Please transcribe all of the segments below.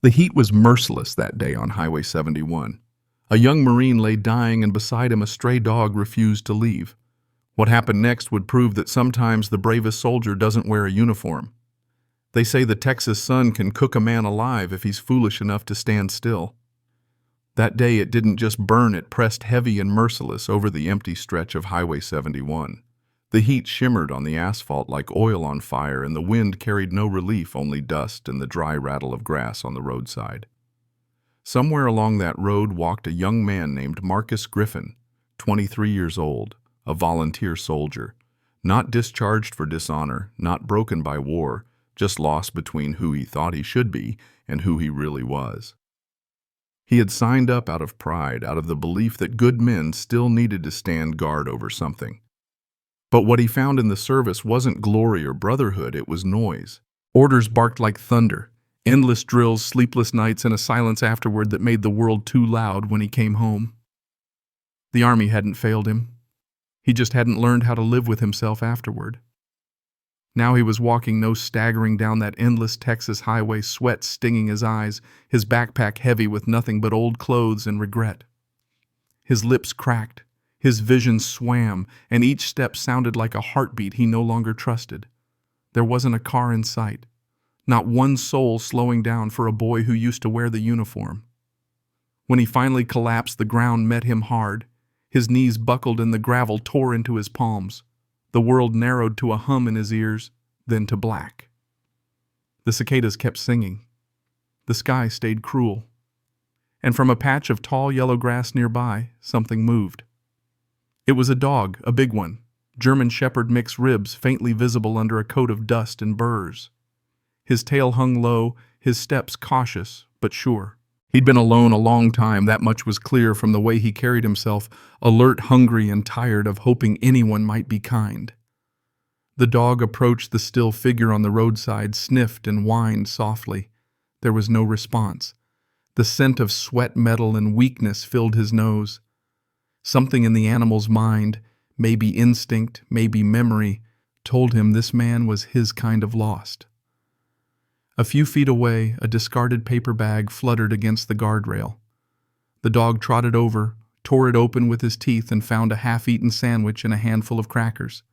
The heat was merciless that day on Highway 71. A young Marine lay dying, and beside him a stray dog refused to leave. What happened next would prove that sometimes the bravest soldier doesn't wear a uniform. They say the Texas sun can cook a man alive if he's foolish enough to stand still. That day it didn't just burn, it pressed heavy and merciless over the empty stretch of Highway 71. The heat shimmered on the asphalt like oil on fire, and the wind carried no relief, only dust and the dry rattle of grass on the roadside. Somewhere along that road walked a young man named Marcus Griffin, 23 years old, a volunteer soldier, not discharged for dishonor, not broken by war, just lost between who he thought he should be and who he really was. He had signed up out of pride, out of the belief that good men still needed to stand guard over something. But what he found in the service wasn't glory or brotherhood, it was noise. Orders barked like thunder, endless drills, sleepless nights, and a silence afterward that made the world too loud when he came home. The army hadn't failed him. He just hadn't learned how to live with himself afterward. Now he was walking nose staggering down that endless Texas highway, sweat stinging his eyes, his backpack heavy with nothing but old clothes and regret. His lips cracked, his vision swam, and each step sounded like a heartbeat he no longer trusted. There wasn't a car in sight, not one soul slowing down for a boy who used to wear the uniform. When he finally collapsed, the ground met him hard. His knees buckled and the gravel tore into his palms. The world narrowed to a hum in his ears, then to black. The cicadas kept singing. The sky stayed cruel. And from a patch of tall yellow grass nearby, something moved. It was a dog, a big one, German Shepherd mixed ribs faintly visible under a coat of dust and burrs. His tail hung low, his steps cautious but sure. He'd been alone a long time, that much was clear from the way he carried himself, alert, hungry, and tired of hoping anyone might be kind. The dog approached the still figure on the roadside, sniffed and whined softly. There was no response. The scent of sweat, metal, and weakness filled his nose. Something in the animal's mind, maybe instinct, maybe memory, told him this man was his kind of lost. A few feet away, a discarded paper bag fluttered against the guardrail. The dog trotted over, tore it open with his teeth, and found a half-eaten sandwich and a handful of crackers.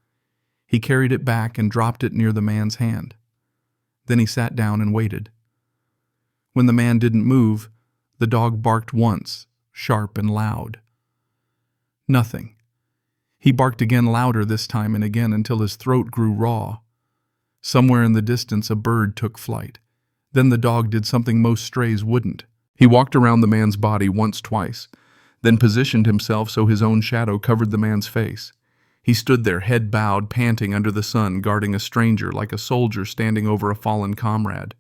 He carried it back and dropped it near the man's hand. Then he sat down and waited. When the man didn't move, the dog barked once, sharp and loud. Nothing. He barked again, louder this time, and again until his throat grew raw. Somewhere in the distance a bird took flight. Then the dog did something most strays wouldn't. He walked around the man's body once, twice, then positioned himself so his own shadow covered the man's face. He stood there, head bowed, panting under the sun, guarding a stranger like a soldier standing over a fallen comrade.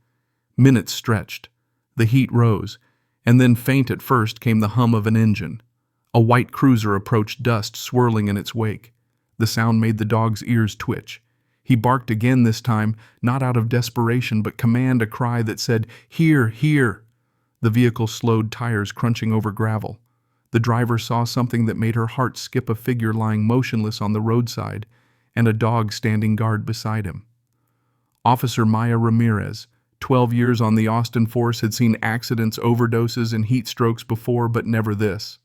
Minutes stretched. The heat rose, and then faint at first came the hum of an engine. A white cruiser approached, dust swirling in its wake. The sound made the dog's ears twitch. He barked again this time, not out of desperation, but command, a cry that said, "Here, here!" The vehicle slowed, tires crunching over gravel. The driver saw something that made her heart skip, a figure lying motionless on the roadside, and a dog standing guard beside him. Officer Maya Ramirez, 12 years on the Austin force, had seen accidents, overdoses, and heat strokes before, but never this.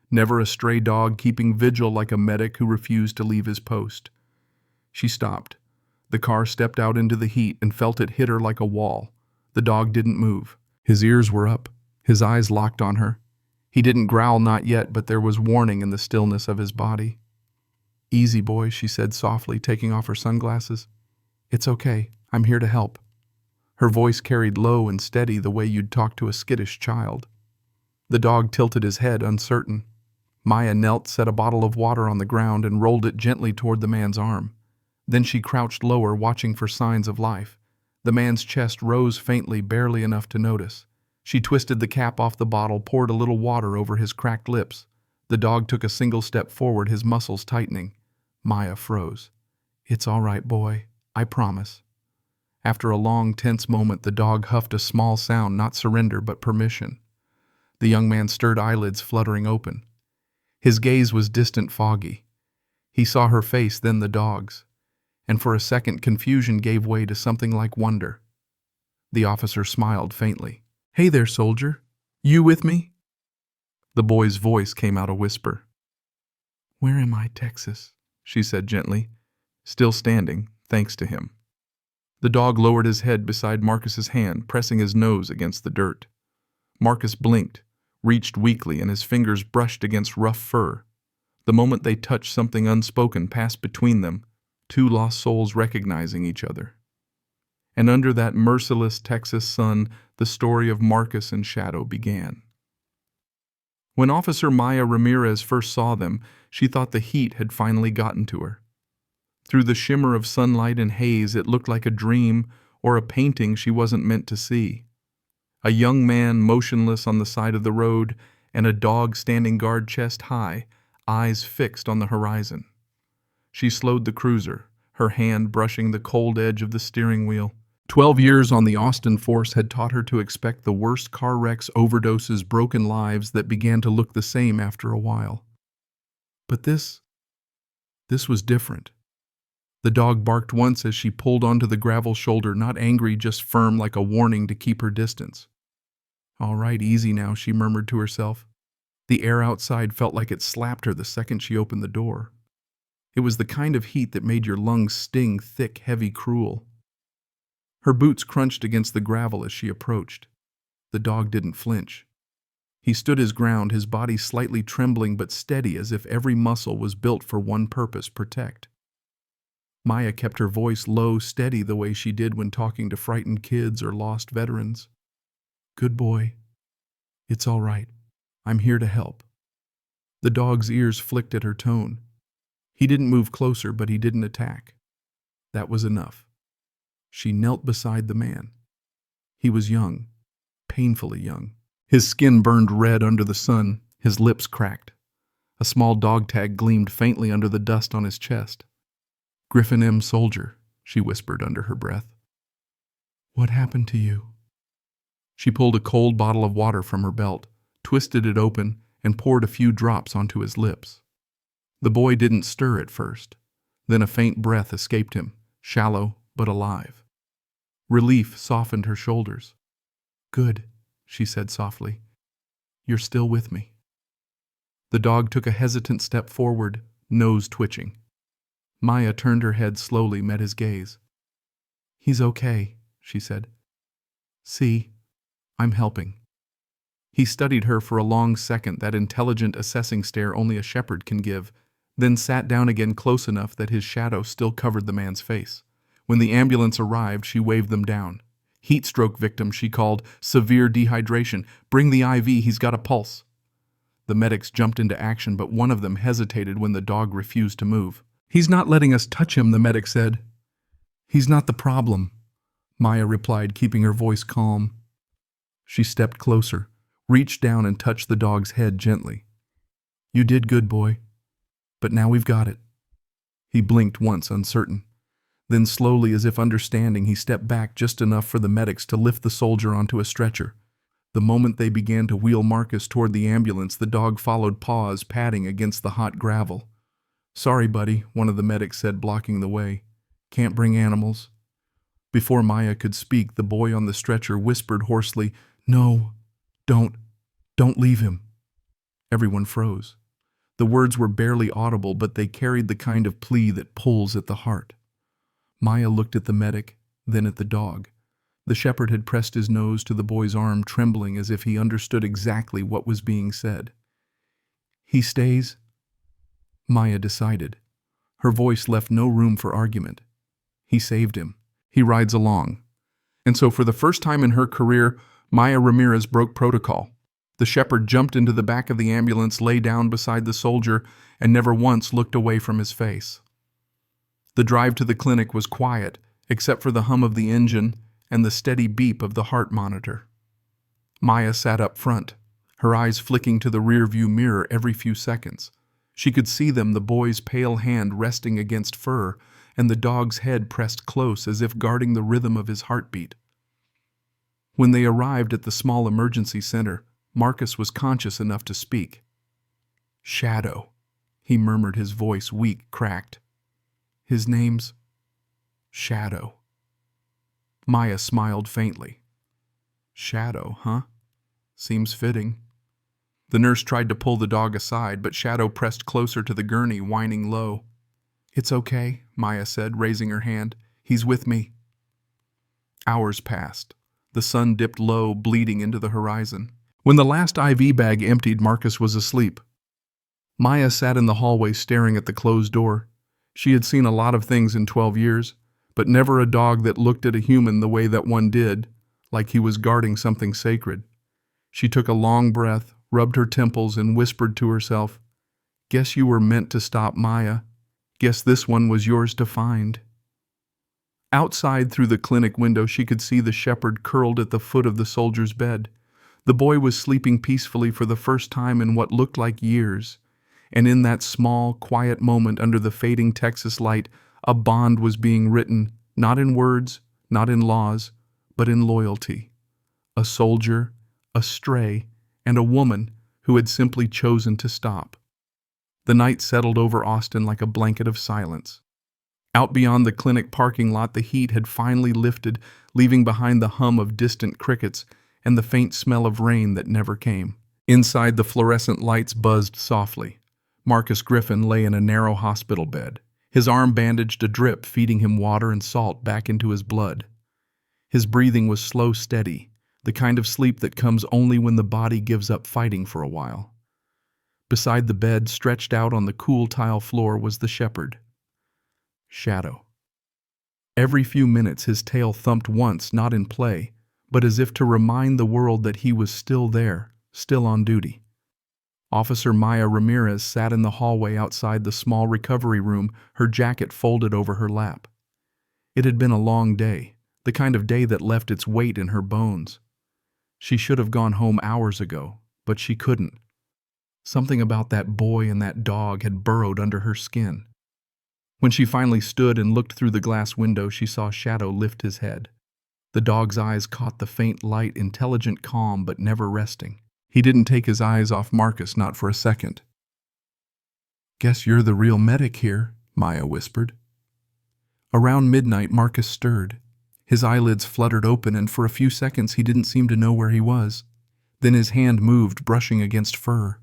Never a stray dog keeping vigil like a medic who refused to leave his post. She stopped. The car stepped out into the heat and felt it hit her like a wall. The dog didn't move. His ears were up, his eyes locked on her. He didn't growl, not yet, but there was warning in the stillness of his body. "Easy, boy," she said softly, taking off her sunglasses. "It's okay. I'm here to help." Her voice carried low and steady, the way you'd talk to a skittish child. The dog tilted his head, uncertain. Maya knelt, set a bottle of water on the ground, and rolled it gently toward the man's arm. Then she crouched lower, watching for signs of life. The man's chest rose faintly, barely enough to notice. She twisted the cap off the bottle, poured a little water over his cracked lips. The dog took a single step forward, his muscles tightening. Maya froze. "It's all right, boy. I promise." After a long, tense moment, the dog huffed a small sound, not surrender, but permission. The young man stirred, eyelids fluttering open. His gaze was distant, foggy. He saw her face, then the dog's. And for a second, confusion gave way to something like wonder. The officer smiled faintly. "Hey there, soldier. You with me?" The boy's voice came out a whisper. "Where am I, Texas?" she said gently, still standing, thanks to him. The dog lowered his head beside Marcus's hand, pressing his nose against the dirt. Marcus blinked, reached weakly, and his fingers brushed against rough fur. The moment they touched, something unspoken passed between them, two lost souls recognizing each other. And under that merciless Texas sun, the story of Marcus and Shadow began. When Officer Maya Ramirez first saw them, she thought the heat had finally gotten to her. Through the shimmer of sunlight and haze, it looked like a dream or a painting she wasn't meant to see. A young man motionless on the side of the road, and a dog standing guard chest high, eyes fixed on the horizon. She slowed the cruiser, her hand brushing the cold edge of the steering wheel. 12 years on the Austin force had taught her to expect the worst: car wrecks, overdoses, broken lives that began to look the same after a while. But this was different. The dog barked once as she pulled onto the gravel shoulder, not angry, just firm, like a warning to keep her distance. "All right, easy now," she murmured to herself. The air outside felt like it slapped her the second she opened the door. It was the kind of heat that made your lungs sting, thick, heavy, cruel. Her boots crunched against the gravel as she approached. The dog didn't flinch. He stood his ground, his body slightly trembling but steady, as if every muscle was built for one purpose: protect. Maya kept her voice low, steady, the way she did when talking to frightened kids or lost veterans. "Good boy. It's all right. I'm here to help." The dog's ears flicked at her tone. He didn't move closer, but he didn't attack. That was enough. She knelt beside the man. He was young, painfully young. His skin burned red under the sun, his lips cracked. A small dog tag gleamed faintly under the dust on his chest. "Griffin M. Soldier," she whispered under her breath. "What happened to you?" She pulled a cold bottle of water from her belt, twisted it open, and poured a few drops onto his lips. The boy didn't stir at first. Then a faint breath escaped him, shallow but alive. Relief softened her shoulders. "Good," she said softly. "You're still with me." The dog took a hesitant step forward, nose twitching. Maya turned her head slowly, met his gaze. "He's okay," she said. "See, I'm helping." He studied her for a long second, that intelligent, assessing stare only a shepherd can give, then sat down again, close enough that his shadow still covered the man's face. When the ambulance arrived, she waved them down. "Heat stroke victim," she called. "Severe dehydration. Bring the IV, he's got a pulse." The medics jumped into action, but one of them hesitated when the dog refused to move. "He's not letting us touch him," the medic said. "He's not the problem," Maya replied, keeping her voice calm. She stepped closer, reached down and touched the dog's head gently. "You did good, boy. But now we've got it." He blinked once, uncertain. Then slowly, as if understanding, he stepped back just enough for the medics to lift the soldier onto a stretcher. The moment they began to wheel Marcus toward the ambulance, the dog followed, paws padding against the hot gravel. "Sorry, buddy," one of the medics said, blocking the way. "Can't bring animals." Before Maya could speak, the boy on the stretcher whispered hoarsely, "No, don't leave him." Everyone froze. The words were barely audible, but they carried the kind of plea that pulls at the heart. Maya looked at the medic, then at the dog. The shepherd had pressed his nose to the boy's arm, trembling as if he understood exactly what was being said. "He stays?" Maya decided. Her voice left no room for argument. "He saved him. He rides along." And so for the first time in her career, Maya Ramirez broke protocol. The shepherd jumped into the back of the ambulance, lay down beside the soldier, and never once looked away from his face. The drive to the clinic was quiet, except for the hum of the engine and the steady beep of the heart monitor. Maya sat up front, her eyes flicking to the rearview mirror every few seconds. She could see them, the boy's pale hand resting against fur, and the dog's head pressed close as if guarding the rhythm of his heartbeat. When they arrived at the small emergency center, Marcus was conscious enough to speak. "Shadow," he murmured, his voice weak, cracked. "His name's Shadow." Maya smiled faintly. "Shadow, huh?" Seems fitting. The nurse tried to pull the dog aside, but Shadow pressed closer to the gurney, whining low. "It's okay," Maya said, raising her hand. "He's with me." Hours passed. The sun dipped low, bleeding into the horizon. When the last IV bag emptied, Marcus was asleep. Maya sat in the hallway staring at the closed door. She had seen a lot of things in 12 years, but never a dog that looked at a human the way that one did, like he was guarding something sacred. She took a long breath, rubbed her temples, and whispered to herself, "Guess you were meant to stop, Maya. Guess this one was yours to find." Outside, through the clinic window, she could see the shepherd curled at the foot of the soldier's bed. The boy was sleeping peacefully for the first time in what looked like years, and in that small, quiet moment under the fading Texas light, a bond was being written, not in words, not in laws, but in loyalty. A soldier, a stray, and a woman who had simply chosen to stop. The night settled over Austin like a blanket of silence. Out beyond the clinic parking lot, the heat had finally lifted, leaving behind the hum of distant crickets and the faint smell of rain that never came. Inside, the fluorescent lights buzzed softly. Marcus Griffin lay in a narrow hospital bed, his arm bandaged adrip, feeding him water and salt back into his blood. His breathing was slow, steady, the kind of sleep that comes only when the body gives up fighting for a while. Beside the bed, stretched out on the cool tile floor, was the shepherd. Shadow. Every few minutes his tail thumped once, not in play, but as if to remind the world that he was still there, still on duty. Officer Maya Ramirez sat in the hallway outside the small recovery room, her jacket folded over her lap. It had been a long day, the kind of day that left its weight in her bones. She should have gone home hours ago, but she couldn't. Something about that boy and that dog had burrowed under her skin. When she finally stood and looked through the glass window, she saw Shadow lift his head. The dog's eyes caught the faint light, intelligent, calm, but never resting. He didn't take his eyes off Marcus, not for a second. "Guess you're the real medic here," Maya whispered. Around midnight, Marcus stirred. His eyelids fluttered open, and for a few seconds he didn't seem to know where he was. Then his hand moved, brushing against fur.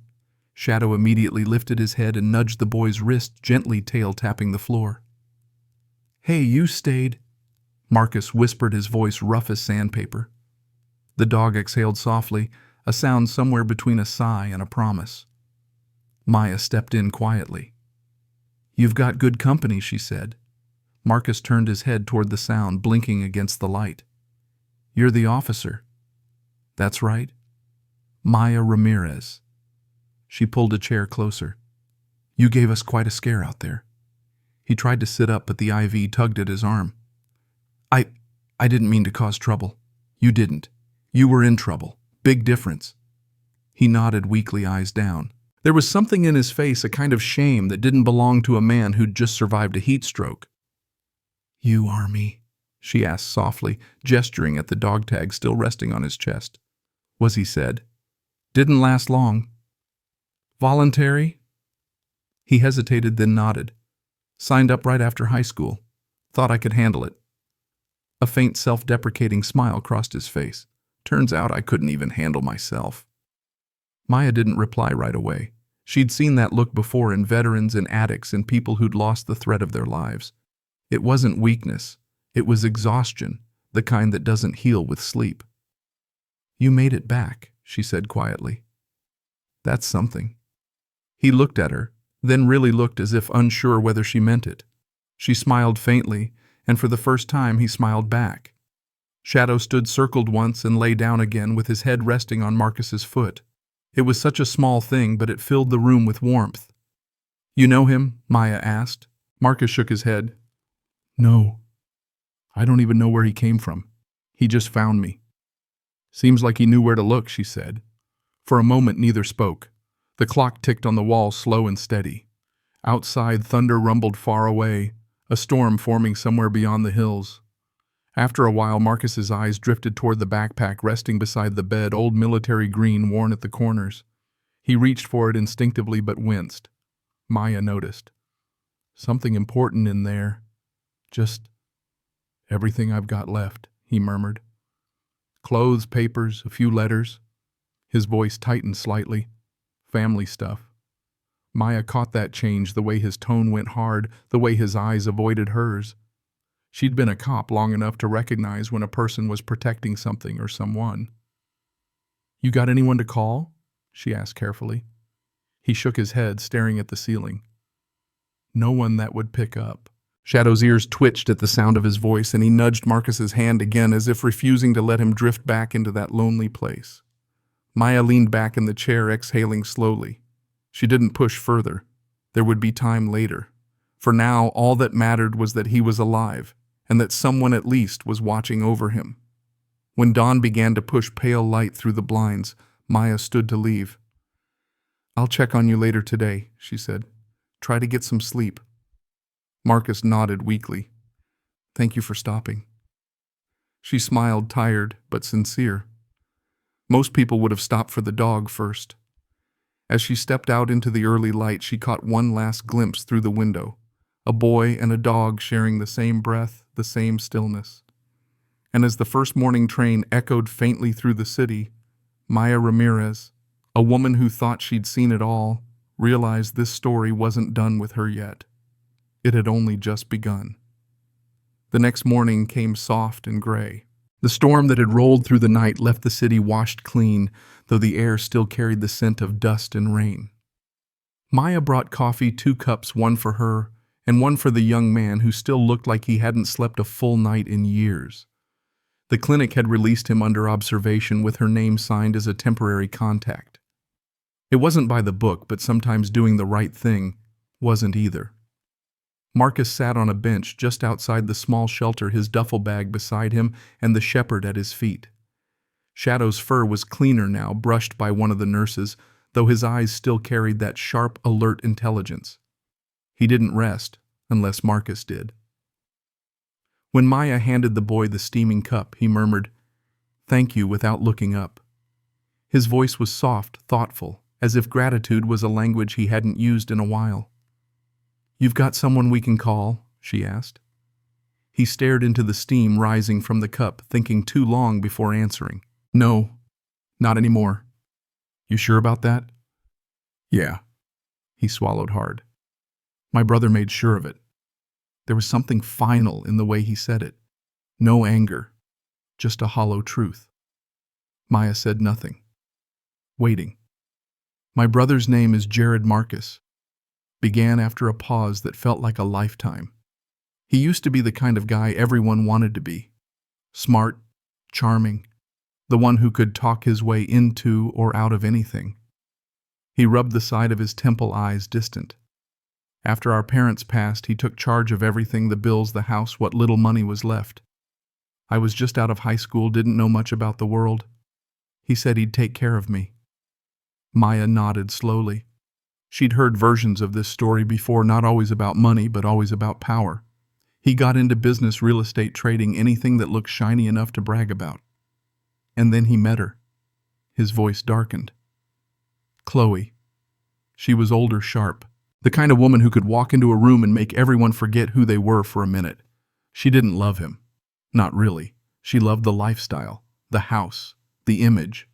Shadow immediately lifted his head and nudged the boy's wrist, gently tail-tapping the floor. "Hey, you stayed," Marcus whispered, his voice rough as sandpaper. The dog exhaled softly, a sound somewhere between a sigh and a promise. Maya stepped in quietly. "You've got good company," she said. Marcus turned his head toward the sound, blinking against the light. "You're the officer." "That's right. Maya Ramirez." She pulled a chair closer. "You gave us quite a scare out there." He tried to sit up, but the IV tugged at his arm. I didn't mean to cause trouble." "You didn't. You were in trouble. Big difference." He nodded, weakly, eyes down. There was something in his face, a kind of shame that didn't belong to a man who'd just survived a heat stroke. "You Army?" she asked softly, gesturing at the dog tag still resting on his chest. "Was," he said. "Didn't last long." "Voluntary?" He hesitated, then nodded. "Signed up right after high school. Thought I could handle it." A faint self-deprecating smile crossed his face. "Turns out I couldn't even handle myself." Maya didn't reply right away. She'd seen that look before in veterans and addicts and people who'd lost the thread of their lives. It wasn't weakness. It was exhaustion, the kind that doesn't heal with sleep. "You made it back," she said quietly. "That's something." He looked at her, then really looked, as if unsure whether she meant it. She smiled faintly, and for the first time he smiled back. Shadow stood circled once and lay down again, with his head resting on Marcus's foot. It was such a small thing, but it filled the room with warmth. "You know him?" Maya asked. Marcus shook his head. "No. I don't even know where he came from. He just found me." "Seems like he knew where to look," she said. For a moment neither spoke. The clock ticked on the wall, slow and steady. Outside, thunder rumbled far away, a storm forming somewhere beyond the hills. After a while, Marcus's eyes drifted toward the backpack resting beside the bed, old military green worn at the corners. He reached for it instinctively but winced. Maya noticed. "Something important in there. Just everything I've got left," he murmured. "Clothes, papers, a few letters." His voice tightened slightly. Family stuff. Maya caught that change, the way his tone went hard, the way his eyes avoided hers. She'd been a cop long enough to recognize when a person was protecting something or someone. "You got anyone to call?" she asked carefully. He shook his head, staring at the ceiling. "No one that would pick up." Shadow's ears twitched at the sound of his voice, and he nudged Marcus's hand again as if refusing to let him drift back into that lonely place. Maya leaned back in the chair, exhaling slowly. She didn't push further. There would be time later. For now, all that mattered was that he was alive, and that someone at least was watching over him. When dawn began to push pale light through the blinds, Maya stood to leave. "I'll check on you later today," she said. "Try to get some sleep." Marcus nodded weakly. "Thank you for stopping." She smiled, tired but sincere. Most people would have stopped for the dog first. As she stepped out into the early light, she caught one last glimpse through the window. A boy and a dog sharing the same breath, the same stillness. And as the first morning train echoed faintly through the city, Maya Ramirez, a woman who thought she'd seen it all, realized this story wasn't done with her yet. It had only just begun. The next morning came soft and gray. The storm that had rolled through the night left the city washed clean, though the air still carried the scent of dust and rain. Maya brought coffee, 2 cups, one for her and one for the young man who still looked like he hadn't slept a full night in years. The clinic had released him under observation with her name signed as a temporary contact. It wasn't by the book, but sometimes doing the right thing wasn't either. Marcus sat on a bench just outside the small shelter, his duffel bag beside him and the shepherd at his feet. Shadow's fur was cleaner now, brushed by one of the nurses, though his eyes still carried that sharp, alert intelligence. He didn't rest, unless Marcus did. When Maya handed the boy the steaming cup, he murmured, "Thank you," without looking up. His voice was soft, thoughtful, as if gratitude was a language he hadn't used in a while. "You've got someone we can call?" she asked. He stared into the steam rising from the cup, thinking too long before answering. "No, not anymore." "You sure about that?" "Yeah." He swallowed hard. "My brother made sure of it." There was something final in the way he said it. No anger, just a hollow truth. Maya said nothing, waiting. "My brother's name is Jared Marcus," began after a pause that felt like a lifetime. He used to be the kind of guy everyone wanted to be. Smart, charming, the one who could talk his way into or out of anything. He rubbed the side of his temple, eyes distant. After our parents passed, he took charge of everything, the bills, the house, what little money was left. I was just out of high school, didn't know much about the world. He said he'd take care of me. Maya nodded slowly. She'd heard versions of this story before, not always about money, but always about power. He got into business, real estate, trading, anything that looked shiny enough to brag about. And then he met her. His voice darkened. Chloe. She was older, sharp. The kind of woman who could walk into a room and make everyone forget who they were for a minute. She didn't love him. Not really. She loved the lifestyle, the house, the image.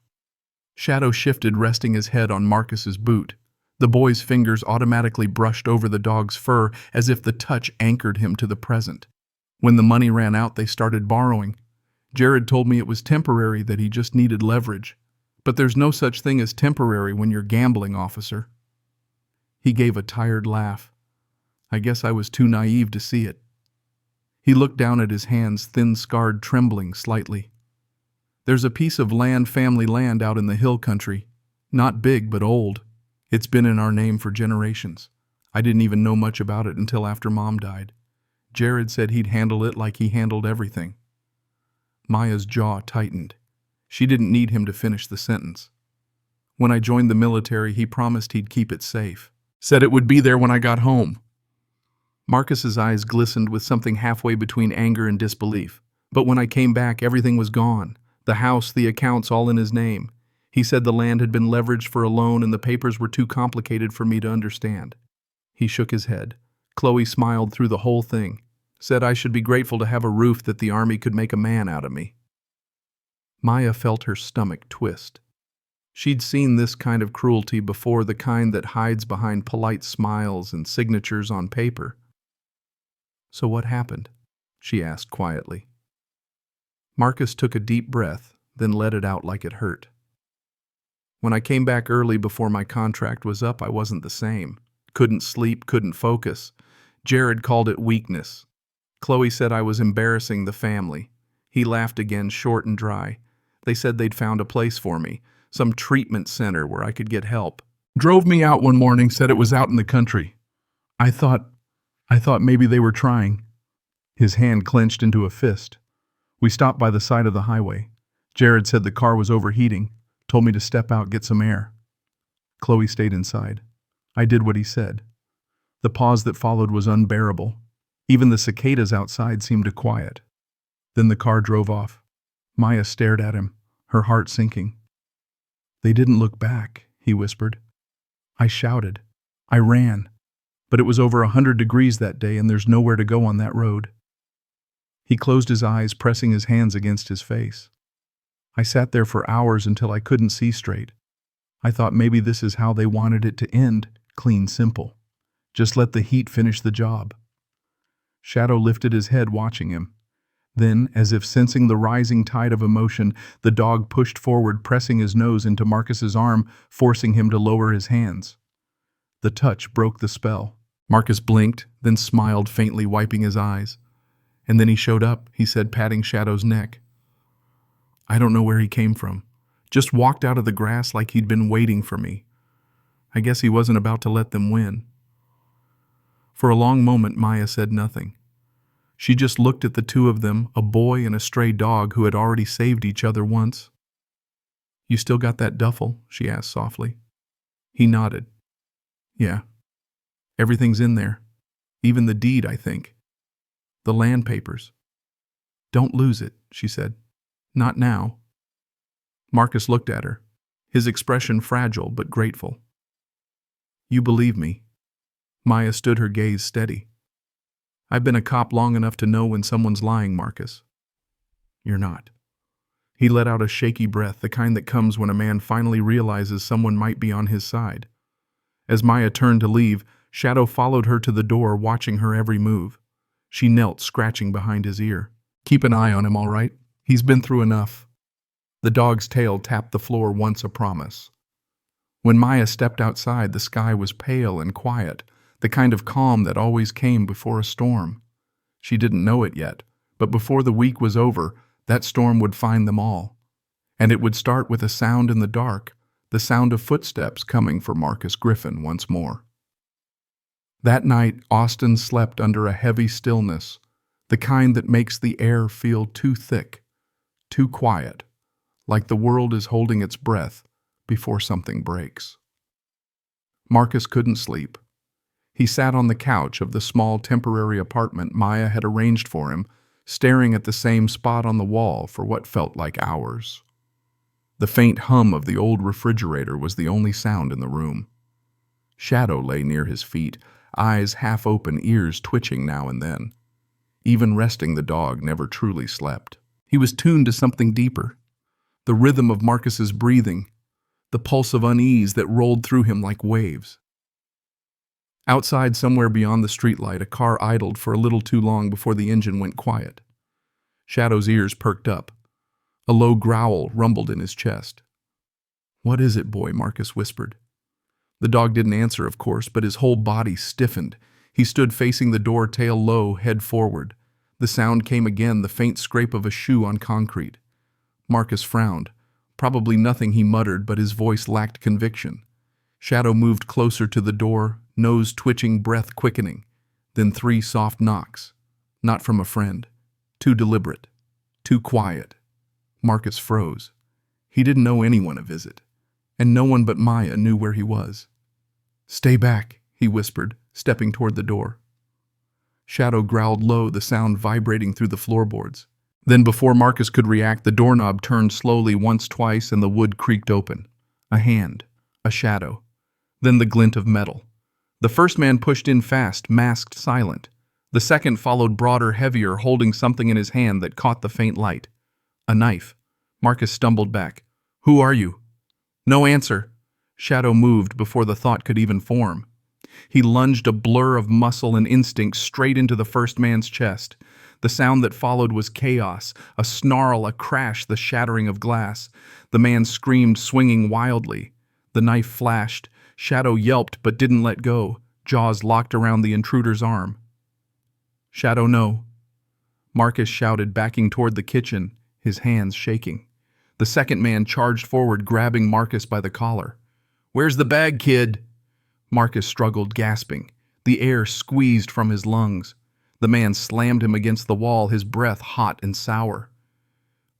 Shadow shifted, resting his head on Marcus's boot. The boy's fingers automatically brushed over the dog's fur as if the touch anchored him to the present. When the money ran out, they started borrowing. Jared told me it was temporary, that he just needed leverage. But there's no such thing as temporary when you're gambling, officer. He gave a tired laugh. I guess I was too naive to see it. He looked down at his hands, thin, scarred, trembling slightly. There's a piece of land, family land, out in the hill country. Not big, but old. It's been in our name for generations. I didn't even know much about it until after Mom died. Jared said he'd handle it like he handled everything. Maya's jaw tightened. She didn't need him to finish the sentence. When I joined the military, he promised he'd keep it safe. Said it would be there when I got home. Marcus's eyes glistened with something halfway between anger and disbelief. But when I came back, everything was gone. The house, the accounts, all in his name. He said the land had been leveraged for a loan and the papers were too complicated for me to understand. He shook his head. Chloe smiled through the whole thing. Said I should be grateful to have a roof, that the army could make a man out of me. Maya felt her stomach twist. She'd seen this kind of cruelty before, the kind that hides behind polite smiles and signatures on paper. "So what happened?" she asked quietly. Marcus took a deep breath, then let it out like it hurt. "When I came back early before my contract was up, I wasn't the same. Couldn't sleep, couldn't focus. Jared called it weakness. Chloe said I was embarrassing the family." He laughed again, short and dry. "They said they'd found a place for me, some treatment center where I could get help. Drove me out one morning, said it was out in the country. I thought maybe they were trying." His hand clenched into a fist. "We stopped by the side of the highway. Jared said the car was overheating, told me to step out, get some air. Chloe stayed inside. I did what he said." The pause that followed was unbearable. Even the cicadas outside seemed to quiet. Then the car drove off. Maya stared at him, her heart sinking. "They didn't look back," he whispered. "I shouted. I ran. But it was over 100 degrees that day, and there's nowhere to go on that road." He closed his eyes, pressing his hands against his face. "I sat there for hours until I couldn't see straight. I thought maybe this is how they wanted it to end, clean, simple. Just let the heat finish the job." Shadow lifted his head, watching him. Then, as if sensing the rising tide of emotion, the dog pushed forward, pressing his nose into Marcus's arm, forcing him to lower his hands. The touch broke the spell. Marcus blinked, then smiled faintly, wiping his eyes. "And then he showed up," he said, patting Shadow's neck. "I don't know where he came from. Just walked out of the grass like he'd been waiting for me. I guess he wasn't about to let them win." For a long moment, Maya said nothing. She just looked at the two of them, a boy and a stray dog who had already saved each other once. "You still got that duffel?" she asked softly. He nodded. "Yeah. Everything's in there. Even the deed, I think. The land papers." "Don't lose it," she said. "Not now." Marcus looked at her, his expression fragile but grateful. "You believe me?" Maya stood, her gaze steady. "I've been a cop long enough to know when someone's lying, Marcus." "You're not." He let out a shaky breath, the kind that comes when a man finally realizes someone might be on his side. As Maya turned to leave, Shadow followed her to the door, watching her every move. She knelt, scratching behind his ear. "Keep an eye on him, all right? He's been through enough." The dog's tail tapped the floor, once a promise. When Maya stepped outside, the sky was pale and quiet, the kind of calm that always came before a storm. She didn't know it yet, but before the week was over, that storm would find them all. And it would start with a sound in the dark, the sound of footsteps coming for Marcus Griffin once more. That night, Austin slept under a heavy stillness, the kind that makes the air feel too thick, too quiet, like the world is holding its breath before something breaks. Marcus couldn't sleep. He sat on the couch of the small temporary apartment Maya had arranged for him, staring at the same spot on the wall for what felt like hours. The faint hum of the old refrigerator was the only sound in the room. Shadow lay near his feet, eyes half open, ears twitching now and then. Even resting, the dog never truly slept. He was tuned to something deeper, the rhythm of Marcus's breathing, the pulse of unease that rolled through him like waves. Outside, somewhere beyond the streetlight, a car idled for a little too long before the engine went quiet. Shadow's ears perked up. A low growl rumbled in his chest. "What is it, boy?" Marcus whispered. The dog didn't answer, of course, but his whole body stiffened. He stood facing the door, tail low, head forward. The sound came again, the faint scrape of a shoe on concrete. Marcus frowned. Probably nothing, he muttered, but his voice lacked conviction. Shadow moved closer to the door, nose twitching, breath quickening. Then 3 soft knocks. Not from a friend. Too deliberate. Too quiet. Marcus froze. He didn't know anyone a visit, and no one but Maya knew where he was. "Stay back," he whispered, stepping toward the door. Shadow growled low, the sound vibrating through the floorboards. Then, before Marcus could react, the doorknob turned slowly once, twice, and the wood creaked open. A hand. A shadow. Then the glint of metal. The first man pushed in fast, masked, silent. The second followed, broader, heavier, holding something in his hand that caught the faint light. A knife. Marcus stumbled back. "Who are you?" No answer. Shadow moved before the thought could even form. He lunged a blur of muscle and instinct straight into the first man's chest. The sound that followed was chaos, a snarl, a crash, the shattering of glass. The man screamed, swinging wildly. The knife flashed. Shadow yelped but didn't let go, jaws locked around the intruder's arm. Shadow, no. Marcus shouted, backing toward the kitchen, his hands shaking. The second man charged forward, grabbing Marcus by the collar. "Where's the bag, kid?" Marcus struggled, gasping. The air squeezed from his lungs. The man slammed him against the wall, his breath hot and sour.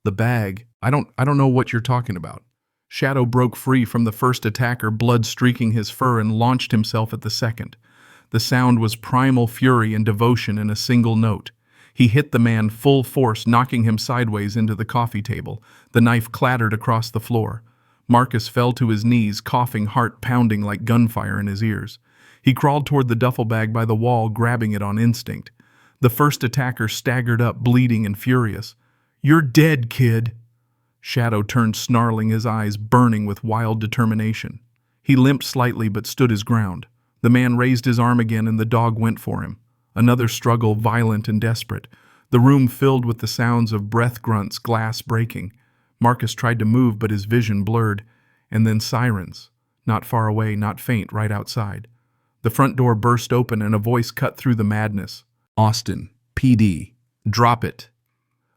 "The bag? I don't know what you're talking about." Shadow broke free from the first attacker, blood streaking his fur, and launched himself at the second. The sound was primal fury and devotion in a single note. He hit the man full force, knocking him sideways into the coffee table. The knife clattered across the floor. Marcus fell to his knees, coughing, heart pounding like gunfire in his ears. He crawled toward the duffel bag by the wall, grabbing it on instinct. The first attacker staggered up, bleeding and furious. "You're dead, kid." Shadow turned, snarling, his eyes burning with wild determination. He limped slightly but stood his ground. The man raised his arm again and the dog went for him. Another struggle, violent and desperate. The room filled with the sounds of breath grunts, glass breaking. Marcus tried to move, but his vision blurred. And then sirens. Not far away, not faint, right outside. The front door burst open and a voice cut through the madness. "Austin, PD. Drop it."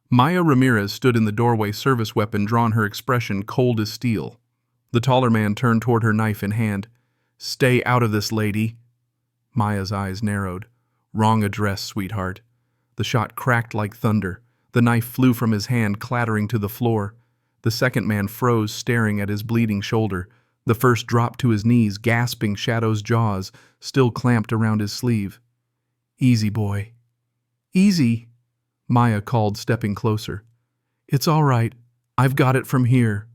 Maya Ramirez stood in the doorway, service weapon drawn, her expression cold as steel. The taller man turned toward her, knife in hand. "Stay out of this, lady." Maya's eyes narrowed. "Wrong address, sweetheart." The shot cracked like thunder. The knife flew from his hand, clattering to the floor. The second man froze, staring at his bleeding shoulder. The first dropped to his knees, gasping, Shadow's jaws still clamped around his sleeve. "Easy, boy. Easy," Maya called, stepping closer. "It's all right. I've got it from here."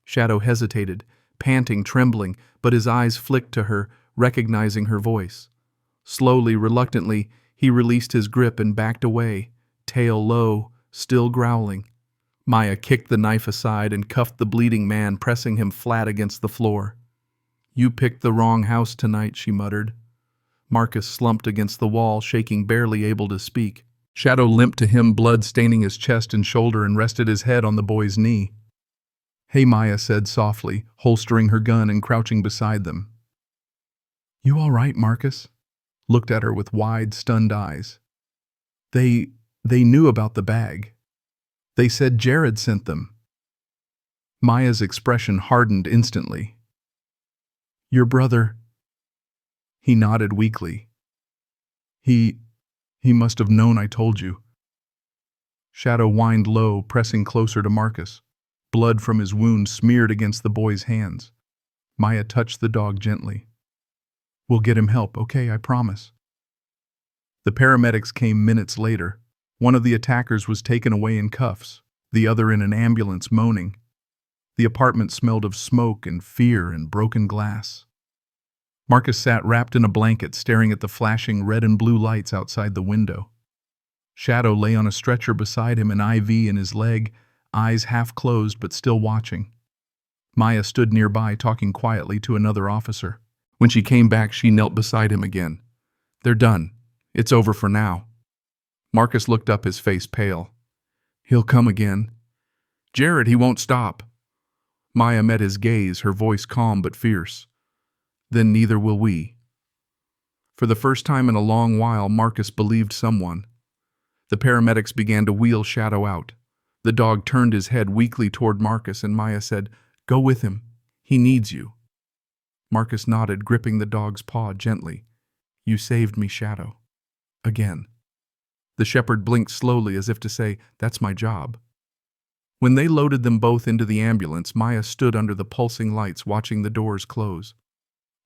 Shadow hesitated, panting, trembling, but his eyes flicked to her, recognizing her voice. Slowly, reluctantly, he released his grip and backed away, tail low, still growling. Maya kicked the knife aside and cuffed the bleeding man, pressing him flat against the floor. "You picked the wrong house tonight," she muttered. Marcus slumped against the wall, shaking, barely able to speak. Shadow limped to him, blood staining his chest and shoulder, and rested his head on the boy's knee. "Hey," Maya said softly, holstering her gun and crouching beside them. "You all right, Marcus?" Looked at her with wide, stunned eyes. They knew about the bag. They said Jared sent them." Maya's expression hardened instantly. "Your brother..." He nodded weakly. He must have known I told you." Shadow whined low, pressing closer to Marcus. Blood from his wound smeared against the boy's hands. Maya touched the dog gently. "We'll get him help, okay? I promise." The paramedics came minutes later. One of the attackers was taken away in cuffs, the other in an ambulance, moaning. The apartment smelled of smoke and fear and broken glass. Marcus sat wrapped in a blanket, staring at the flashing red and blue lights outside the window. Shadow lay on a stretcher beside him, an IV in his leg, eyes half closed but still watching. Maya stood nearby, talking quietly to another officer. When she came back, she knelt beside him again. "They're done. It's over for now." Marcus looked up, his face pale. "He'll come again. Jared, he won't stop." Maya met his gaze, her voice calm but fierce. "Then neither will we." For the first time in a long while, Marcus believed someone. The paramedics began to wheel Shadow out. The dog turned his head weakly toward Marcus, and Maya said, "Go with him. He needs you." Marcus nodded, gripping the dog's paw gently. "You saved me, Shadow." Again. The shepherd blinked slowly, as if to say, "That's my job." When they loaded them both into the ambulance, Maya stood under the pulsing lights, watching the doors close.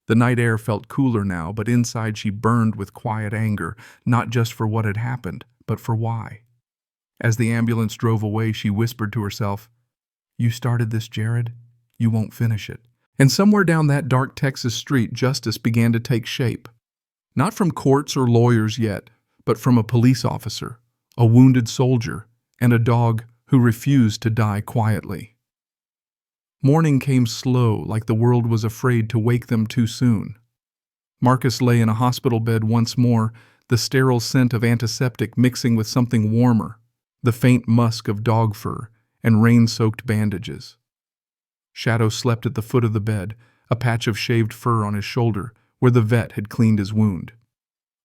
The night air felt cooler now, but inside she burned with quiet anger, not just for what had happened, but for why. As the ambulance drove away, she whispered to herself, "You started this, Jared. You won't finish it." And somewhere down that dark Texas street, justice began to take shape. Not from courts or lawyers yet, but from a police officer, a wounded soldier, and a dog who refused to die quietly. Morning came slow, like the world was afraid to wake them too soon. Marcus lay in a hospital bed once more, the sterile scent of antiseptic mixing with something warmer, the faint musk of dog fur and rain-soaked bandages. Shadow slept at the foot of the bed, a patch of shaved fur on his shoulder, where the vet had cleaned his wound.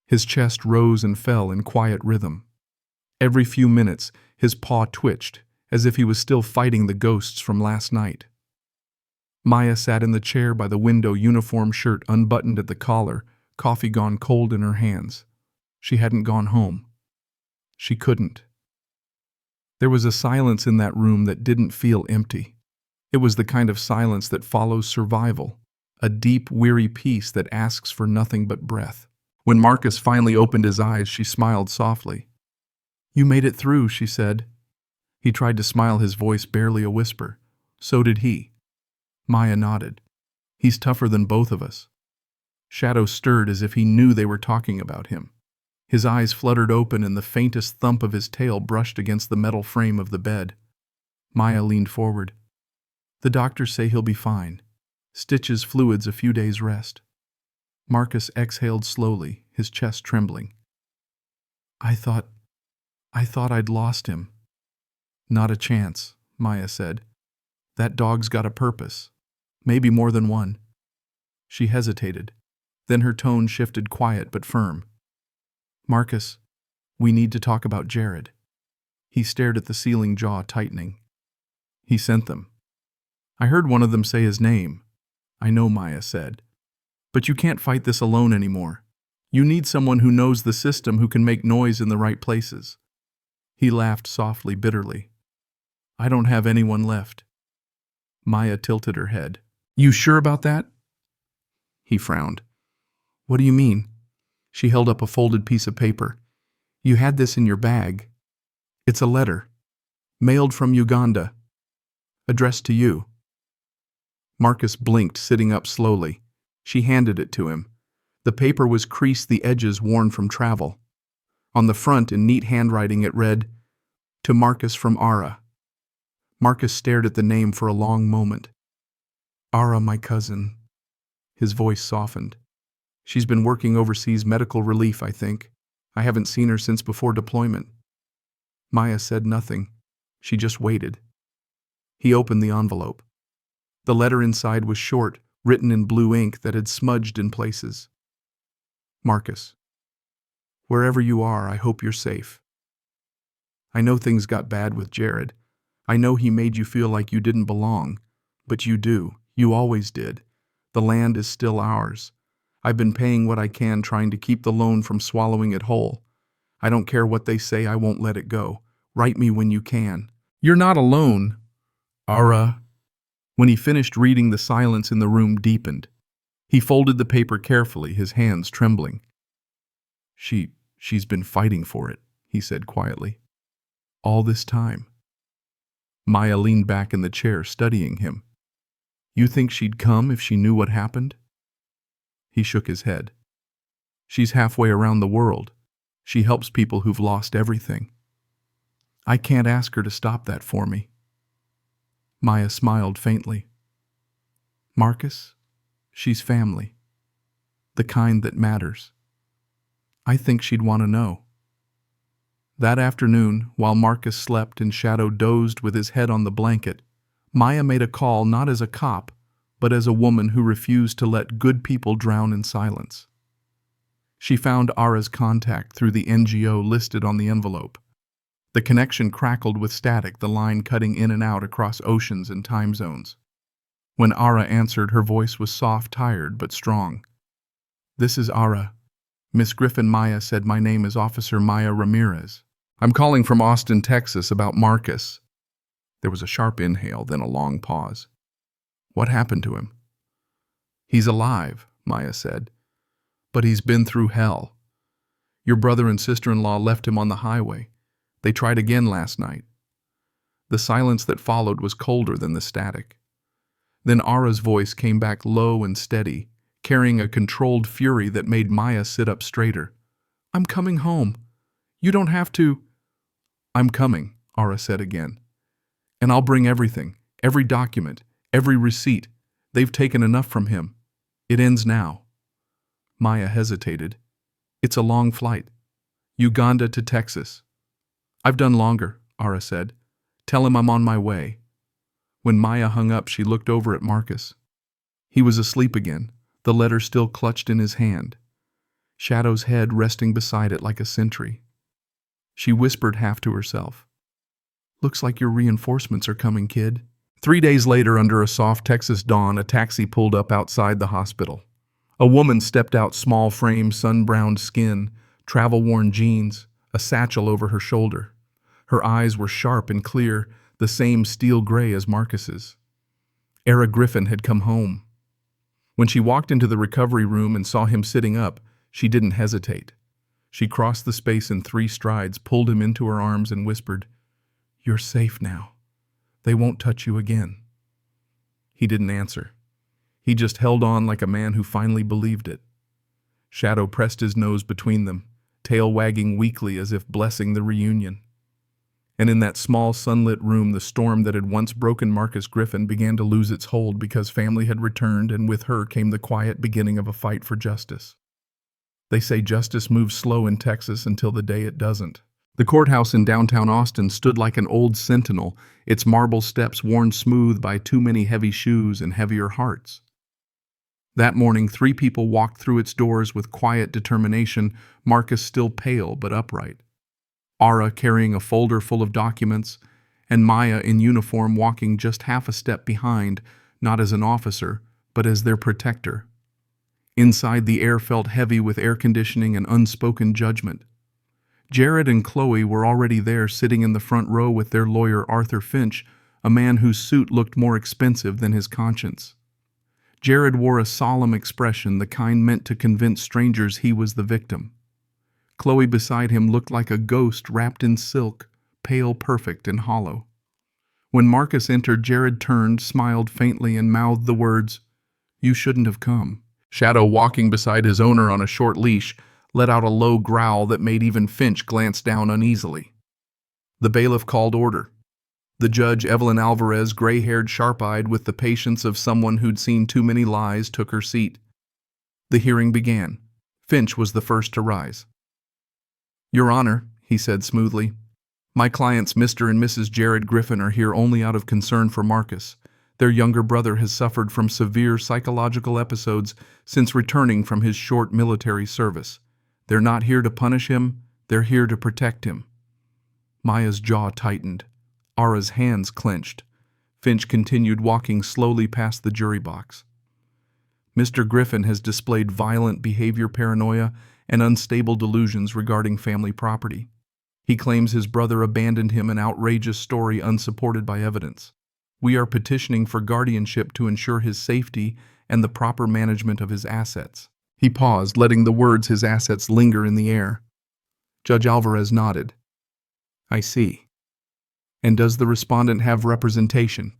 His chest rose and fell in quiet rhythm. Every few minutes, his paw twitched, as if he was still fighting the ghosts from last night. Maya sat in the chair by the window, uniform shirt unbuttoned at the collar, coffee gone cold in her hands. She hadn't gone home. She couldn't. There was a silence in that room that didn't feel empty. It was the kind of silence that follows survival, a deep, weary peace that asks for nothing but breath. When Marcus finally opened his eyes, she smiled softly. "You made it through," she said. He tried to smile, his voice barely a whisper. So did he. Maya nodded. "He's tougher than both of us." Shadow stirred as if he knew they were talking about him. His eyes fluttered open and the faintest thump of his tail brushed against the metal frame of the bed. Maya leaned forward. "The doctors say he'll be fine. Stitches, fluids, a few days rest." Marcus exhaled slowly, his chest trembling. I thought I'd lost him." "Not a chance," Maya said. "That dog's got a purpose. Maybe more than one." She hesitated. Then her tone shifted, quiet but firm. "Marcus, we need to talk about Jared." He stared at the ceiling, jaw tightening. "He sent them. I heard one of them say his name." "I know," Maya said. "But you can't fight this alone anymore. You need someone who knows the system, who can make noise in the right places." He laughed softly, bitterly. "I don't have anyone left." Maya tilted her head. "You sure about that?" He frowned. "What do you mean?" She held up a folded piece of paper. "You had this in your bag. It's a letter. Mailed from Uganda. Addressed to you." Marcus blinked, sitting up slowly. She handed it to him. The paper was creased, the edges worn from travel. On the front, in neat handwriting, it read, "To Marcus from Ara." Marcus stared at the name for a long moment. "Ara, my cousin." His voice softened. "She's been working overseas, medical relief, I think. I haven't seen her since before deployment." Maya said nothing. She just waited. He opened the envelope. The letter inside was short, written in blue ink that had smudged in places. "Marcus, wherever you are, I hope you're safe. I know things got bad with Jared. I know he made you feel like you didn't belong. But you do. You always did. The land is still ours. I've been paying what I can, trying to keep the loan from swallowing it whole. I don't care what they say, I won't let it go. Write me when you can." "You're not alone, Ara." When he finished reading, the silence in the room deepened. He folded the paper carefully, his hands trembling. She's been fighting for it," he said quietly. "All this time." Maya leaned back in the chair, studying him. "You think she'd come if she knew what happened?" He shook his head. "She's halfway around the world. She helps people who've lost everything. I can't ask her to stop that for me." Maya smiled faintly. "Marcus, she's family. The kind that matters. I think she'd want to know." That afternoon, while Marcus slept and Shadow dozed with his head on the blanket, Maya made a call, not as a cop, but as a woman who refused to let good people drown in silence. She found Ara's contact through the NGO listed on the envelope. The connection crackled with static, the line cutting in and out across oceans and time zones. When Ara answered, her voice was soft, tired, but strong. "This is Ara. Miss Griffin," Maya said. "My name is Officer Maya Ramirez. I'm calling from Austin, Texas, about Marcus." There was a sharp inhale, then a long pause. "What happened to him?" "He's alive," Maya said. "But he's been through hell. Your brother and sister-in-law left him on the highway. They tried again last night." The silence that followed was colder than the static. Then Ara's voice came back low and steady, carrying a controlled fury that made Maya sit up straighter. "I'm coming home. You don't have to." "I'm coming," Ara said again. "And I'll bring everything, every document, Every receipt. They've taken enough from him. It ends now." Maya hesitated. "It's a long flight. Uganda to Texas." "I've done longer," Ara said. "Tell him I'm on my way." When Maya hung up, she looked over at Marcus. He was asleep again, the letter still clutched in his hand, Shadow's head resting beside it like a sentry. She whispered half to herself, "Looks like your reinforcements are coming, kid." 3 days later, under a soft Texas dawn, a taxi pulled up outside the hospital. A woman stepped out, small frame, sun-browned skin, travel-worn jeans, a satchel over her shoulder. Her eyes were sharp and clear, the same steel gray as Marcus's. Era Griffin had come home. When she walked into the recovery room and saw him sitting up, she didn't hesitate. She crossed the space in 3 strides, pulled him into her arms and whispered, "You're safe now. They won't touch you again." He didn't answer. He just held on like a man who finally believed it. Shadow pressed his nose between them, tail wagging weakly as if blessing the reunion. And in that small sunlit room, the storm that had once broken Marcus Griffin began to lose its hold because family had returned, and with her came the quiet beginning of a fight for justice. They say justice moves slow in Texas until the day it doesn't. The courthouse in downtown Austin stood like an old sentinel, its marble steps worn smooth by too many heavy shoes and heavier hearts. That morning, 3 people walked through its doors with quiet determination, Marcus still pale but upright, Ara carrying a folder full of documents, and Maya in uniform walking just half a step behind, not as an officer, but as their protector. Inside, the air felt heavy with air conditioning and unspoken judgment. Jared and Chloe were already there, sitting in the front row with their lawyer Arthur Finch, a man whose suit looked more expensive than his conscience. Jared wore a solemn expression, the kind meant to convince strangers he was the victim. Chloe beside him looked like a ghost wrapped in silk, pale, perfect, and hollow. When Marcus entered, Jared turned, smiled faintly, and mouthed the words, "You shouldn't have come." Shadow, walking beside his owner on a short leash, let out a low growl that made even Finch glance down uneasily. The bailiff called order. The judge, Evelyn Alvarez, gray-haired, sharp-eyed, with the patience of someone who'd seen too many lies, took her seat. The hearing began. Finch was the first to rise. "Your Honor," he said smoothly, "my clients Mr. and Mrs. Jared Griffin are here only out of concern for Marcus. Their younger brother has suffered from severe psychological episodes since returning from his short military service. They're not here to punish him, they're here to protect him." Maya's jaw tightened. Ara's hands clenched. Finch continued walking slowly past the jury box. "Mr. Griffin has displayed violent behavior, paranoia, and unstable delusions regarding family property. He claims his brother abandoned him, an outrageous story unsupported by evidence. We are petitioning for guardianship to ensure his safety and the proper management of his assets." He paused, letting the words "his assets" linger in the air. Judge Alvarez nodded. "I see. And does the respondent have representation?"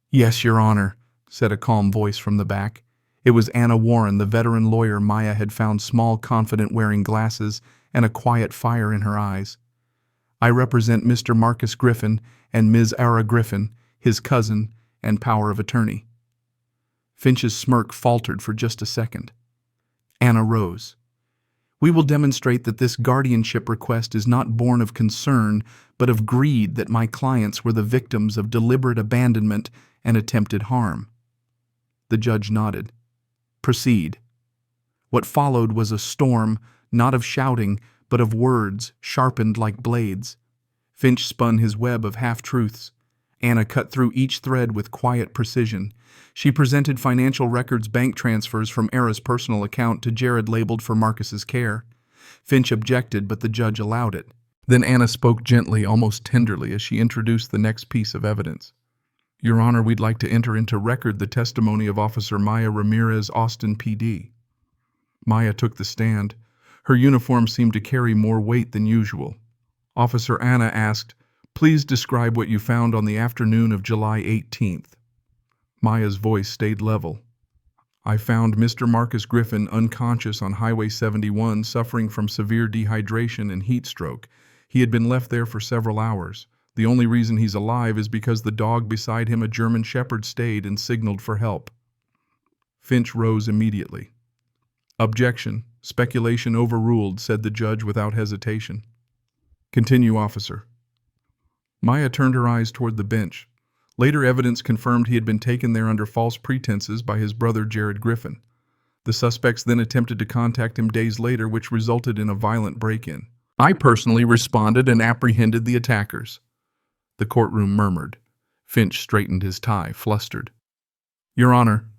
"Yes, Your Honor," said a calm voice from the back. It was Anna Warren, the veteran lawyer Maya had found small, confident, wearing glasses and a quiet fire in her eyes. "I represent Mr. Marcus Griffin and Ms. Ara Griffin, his cousin and power of attorney." Finch's smirk faltered for just a second. Anna rose. "We will demonstrate that this guardianship request is not born of concern, but of greed, that my clients were the victims of deliberate abandonment and attempted harm." The judge nodded. "Proceed." What followed was a storm, not of shouting, but of words, sharpened like blades. Finch spun his web of half-truths. Anna cut through each thread with quiet precision. She presented financial records, bank transfers from Era's personal account to Jared labeled for Marcus's care. Finch objected, but the judge allowed it. Then Anna spoke gently, almost tenderly, as she introduced the next piece of evidence. "Your Honor, we'd like to enter into record the testimony of Officer Maya Ramirez, Austin PD." Maya took the stand. Her uniform seemed to carry more weight than usual. Officer Anna asked, "Please describe what you found on the afternoon of July 18th. Maya's voice stayed level. "I found Mr. Marcus Griffin unconscious on Highway 71, suffering from severe dehydration and heat stroke. He had been left there for several hours. The only reason he's alive is because the dog beside him, a German Shepherd, stayed and signaled for help. Finch rose immediately. Objection. Speculation overruled, said the judge without hesitation. Continue, officer. Maya turned her eyes toward the bench. Later evidence confirmed he had been taken there under false pretenses by his brother Jared Griffin. The suspects then attempted to contact him days later, which resulted in a violent break-in. I personally responded and apprehended the attackers. The courtroom murmured. Finch straightened his tie, flustered. Your Honor,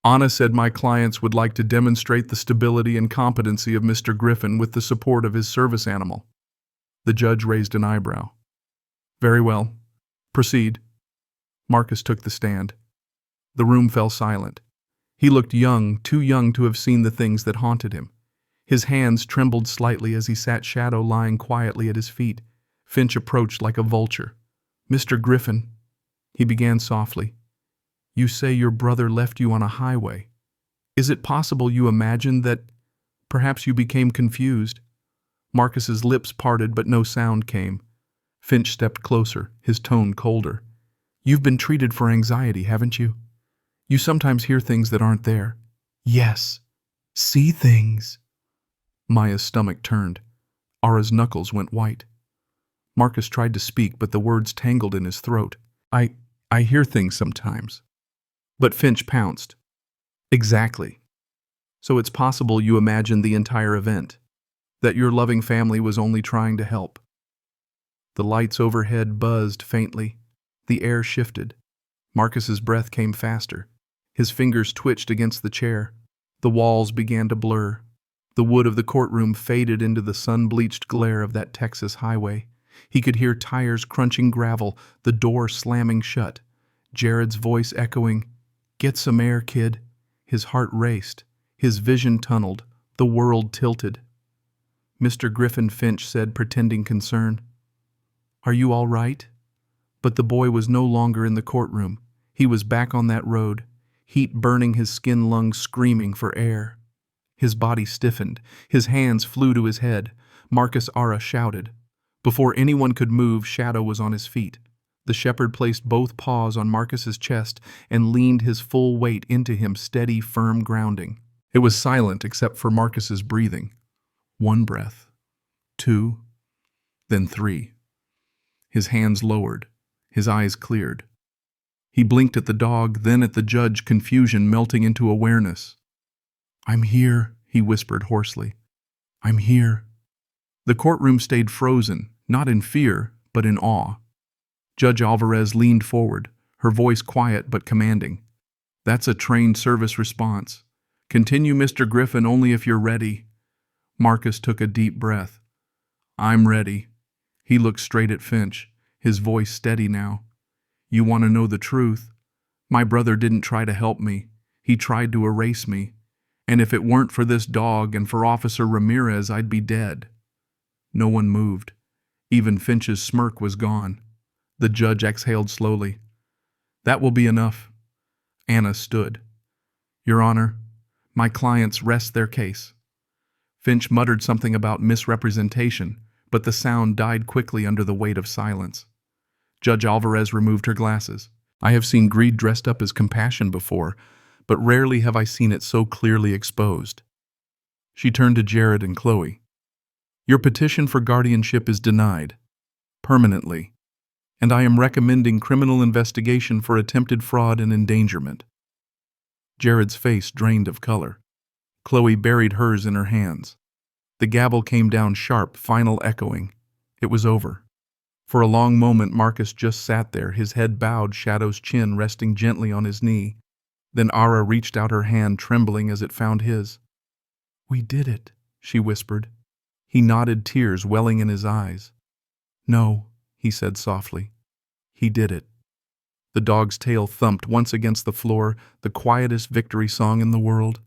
Anna said my clients would like to demonstrate the stability and competency of Mr. Griffin with the support of his service animal. The judge raised an eyebrow. Very well. Proceed. Marcus took the stand. The room fell silent. He looked young, too young to have seen the things that haunted him. His hands trembled slightly as he sat shadow lying quietly at his feet. Finch approached like a vulture. Mr. Griffin, he began softly, you say your brother left you on a highway. Is it possible you imagined that perhaps you became confused? Marcus's lips parted, but no sound came. Finch stepped closer, his tone colder. You've been treated for anxiety, haven't you? You sometimes hear things that aren't there. Yes. See things. Maya's stomach turned. Ara's knuckles went white. Marcus tried to speak, but the words tangled in his throat. I hear things sometimes. But Finch pounced. Exactly. So it's possible you imagined the entire event, that your loving family was only trying to help. The lights overhead buzzed faintly. The air shifted. Marcus's breath came faster. His fingers twitched against the chair. The walls began to blur. The wood of the courtroom faded into the sun-bleached glare of that Texas highway. He could hear tires crunching gravel, the door slamming shut. Jared's voice echoing, "Get some air, kid." His heart raced. His vision tunneled. The world tilted. Mr. Griffin, Finch said, pretending concern. Are you all right? But the boy was no longer in the courtroom. He was back on that road, heat burning his skin lungs, screaming for air. His body stiffened. His hands flew to his head. Marcus Ara shouted. Before anyone could move, Shadow was on his feet. The shepherd placed both paws on Marcus's chest and leaned his full weight into him, steady, firm grounding. It was silent except for Marcus's breathing. 1 breath, 2, then 3. His hands lowered. His eyes cleared. He blinked at the dog, then at the judge, confusion melting into awareness. I'm here, he whispered hoarsely. I'm here. The courtroom stayed frozen, not in fear, but in awe. Judge Alvarez leaned forward, her voice quiet but commanding. That's a trained service response. Continue, Mr. Griffin, only if you're ready. Marcus took a deep breath. I'm ready. He looked straight at Finch, his voice steady now. You want to know the truth? My brother didn't try to help me. He tried to erase me. And if it weren't for this dog and for Officer Ramirez, I'd be dead. No one moved. Even Finch's smirk was gone. The judge exhaled slowly. That will be enough. Anna stood. Your Honor, my clients rest their case. Finch muttered something about misrepresentation, but the sound died quickly under the weight of silence. Judge Alvarez removed her glasses. I have seen greed dressed up as compassion before, but rarely have I seen it so clearly exposed. She turned to Jared and Chloe. Your petition for guardianship is denied, permanently, and I am recommending criminal investigation for attempted fraud and endangerment. Jared's face drained of color. Chloe buried hers in her hands. The gavel came down sharp, final echoing. It was over. For a long moment, Marcus just sat there, his head bowed, Shadow's chin resting gently on his knee. Then Ara reached out her hand, trembling as it found his. We did it, she whispered. He nodded, tears welling in his eyes. No, he said softly. He did it. The dog's tail thumped once against the floor, the quietest victory song in the world.